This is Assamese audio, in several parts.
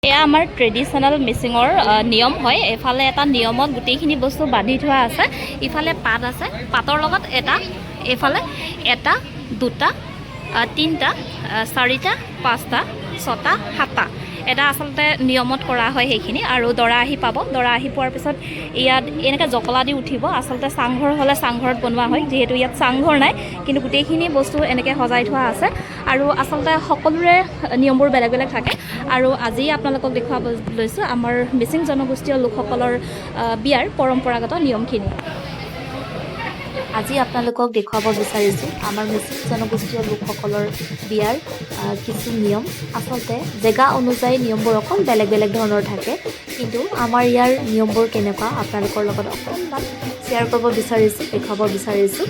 এয়া আমাৰ ট্ৰেডিশ্যনেল মিচিঙৰ নিয়ম হয়। এফালে এটা নিয়মত গোটেইখিনি বস্তু বান্ধি থোৱা আছে, ইফালে পাত আছে, পাতৰ লগত এটা, এফালে এটা, দুটা, তিনিটা, চাৰিটা, পাঁচটা, ছটা, সাতটা, এটা আচলতে নিয়মত কৰা হয় সেইখিনি। আৰু দৰা আহি পাব, দৰা আহি পোৱাৰ পিছত ইয়াত এনেকৈ জকলা দি উঠিব। আচলতে চাংঘৰ হ'লে চাংঘৰত বনোৱা হয়, যিহেতু ইয়াত চাংঘৰ নাই, কিন্তু গোটেইখিনি বস্তু এনেকৈ সজাই থোৱা আছে। আৰু আচলতে সকলোৰে নিয়মবোৰ বেলেগ বেলেগ থাকে। আৰু আজি আপোনালোকক দেখুৱাব লৈছোঁ আমাৰ মিচিং জনগোষ্ঠীয় লোকসকলৰ বিয়াৰ পৰম্পৰাগত নিয়মখিনি। আজি আপোনালোকক দেখুৱাব বিচাৰিছোঁ আমাৰ মিচিং জনগোষ্ঠীয় লোকসকলৰ বিয়াৰ কিছু নিয়ম। আচলতে জেগা অনুযায়ী নিয়মবোৰ অকণ বেলেগ বেলেগ ধৰণৰ থাকে, কিন্তু আমাৰ ইয়াৰ নিয়মবোৰ কেনেকুৱা আপোনালোকৰ লগত অকণমান শ্বেয়াৰ কৰিব বিচাৰিছোঁ, দেখুৱাব বিচাৰিছোঁ।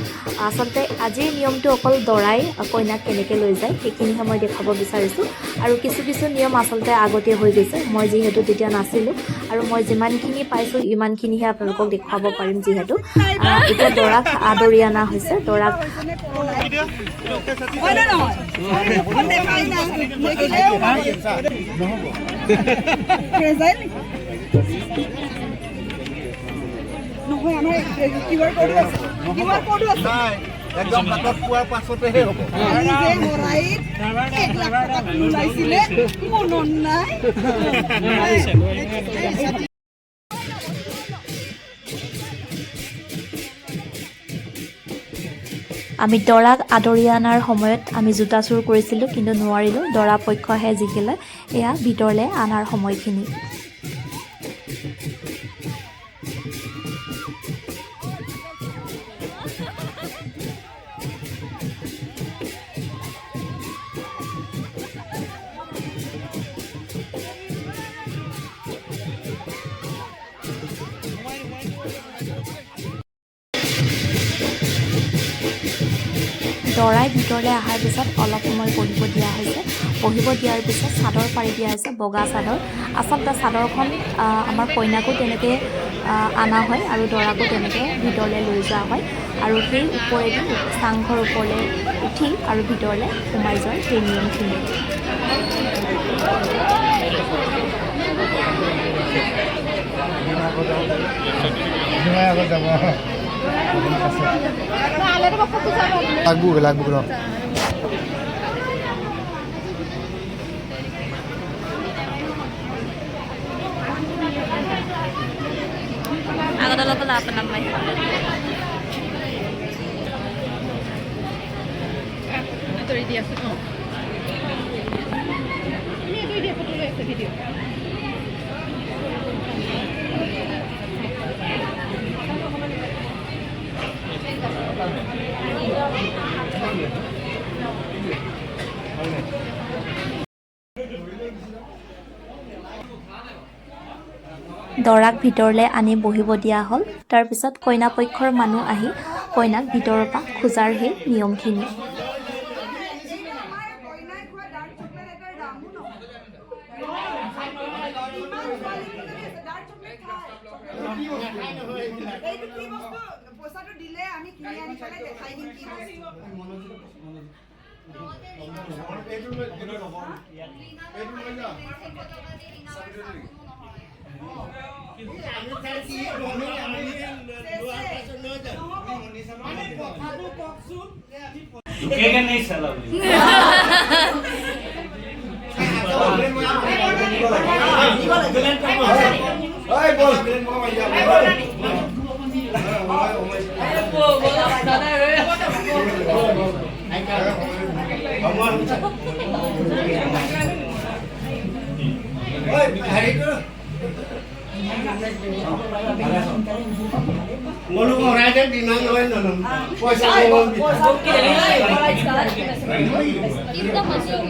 আচলতে আজিৰ নিয়মটো অকল দৰাই কইনাক কেনেকৈ লৈ যায় সেইখিনিহে মই দেখুৱাব বিচাৰিছোঁ। আৰু কিছু কিছু নিয়ম আচলতে আগতে হৈ গৈছে, মই যিহেতু তেতিয়া নাছিলোঁ, আৰু মই যিমানখিনি পাইছোঁ ইমানখিনিহে আপোনালোকক দেখুৱাব পাৰিম। যিহেতু এতিয়া দৰাক আদৰি অনা হৈছে, দৰাক একদম হাতত পোৱাৰ পাছতেহে হ'ব। আমি দৰাক আদৰি অনাৰ সময়ত আমি জোতা চুৰ কৰিছিলোঁ, কিন্তু নোৱাৰিলোঁ। দৰা পক্ষহে জিকিলে। এয়া ভিতৰলৈ অনাৰ সময়খিনি। দৰাই ভিতৰলৈ অহাৰ পিছত অলপ সময় বহিব দিয়া হৈছে। বহিব দিয়াৰ পিছত চাদৰ পাৰি দিয়া হৈছে, বগা চাদৰ। আচলতে চাদৰখন আমাৰ কইনাকো তেনেকৈ অনা হয় আৰু দৰাকো তেনেকৈ ভিতৰলৈ লৈ যোৱা হয়। আৰু সেই ওপৰেদি চাংঘৰ ওপৰলৈ উঠি আৰু ভিতৰলৈ সোমাই যোৱাৰ সেই নিয়মখিনি। লাগবো ৰ আগতে অলপ আপোনাৰ মাই তৰি দি আছো ভিডিঅ'। দৰাক ভিতৰলৈ আনি বহিব দিয়া হ'ল। তাৰপিছত কইনা পক্ষৰ মানুহ আহি কইনাক ভিতৰৰ পৰা খোজাৰ সেই নিয়মখিনি। Mulu mau raja binang lain nanam. Puasa mau. Kita masih.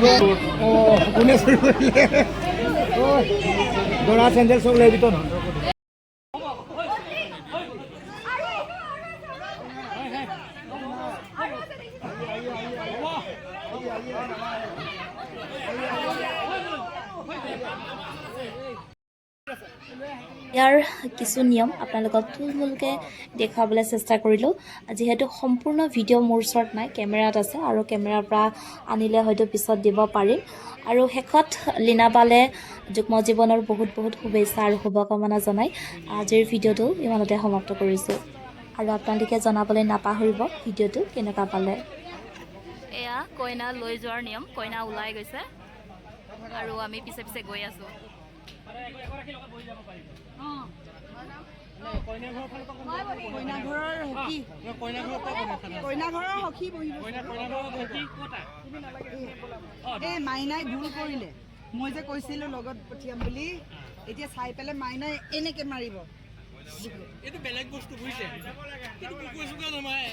কোনে চুৰি কৰিলে দৰা চেণ্ডেল চব লৈ ভিতৰত ইয়াৰ কিছু নিয়ম আপোনালোকক থুলমূলকৈ দেখুৱাবলৈ চেষ্টা কৰিলোঁ যিহেতু সম্পূৰ্ণ ভিডিঅ' মোৰ ওচৰত নাই কেমেৰাত আছে আৰু কেমেৰাৰ পৰা আনিলে হয়তো পিছত দিব পাৰিম আৰু শেষত লীনাবালে যুগ্ম জীৱনৰ বহুত বহুত শুভেচ্ছা আৰু শুভকামনা জনাই আজিৰ ভিডিঅ'টো ইমানতে সমাপ্ত কৰিছোঁ আৰু আপোনালোকে জনাবলৈ নাপাহৰিব ভিডিঅ'টো কেনেকুৱা পালে এয়া কইনা লৈ যোৱাৰ নিয়ম কইনা ওলাই গৈছে আৰু আমি পিছে পিছে গৈ আছোঁ মাইনাই ভুল কৰিলে মই যে কৈছিলো লগত পঠিয়াম বুলি এতিয়া চাই পেলাই মাইনাই এনেকে মাৰিব এইটো বেলেগ বস্তু বুজিছে এইটো কুকুৰ চুকুৰ নমাৰে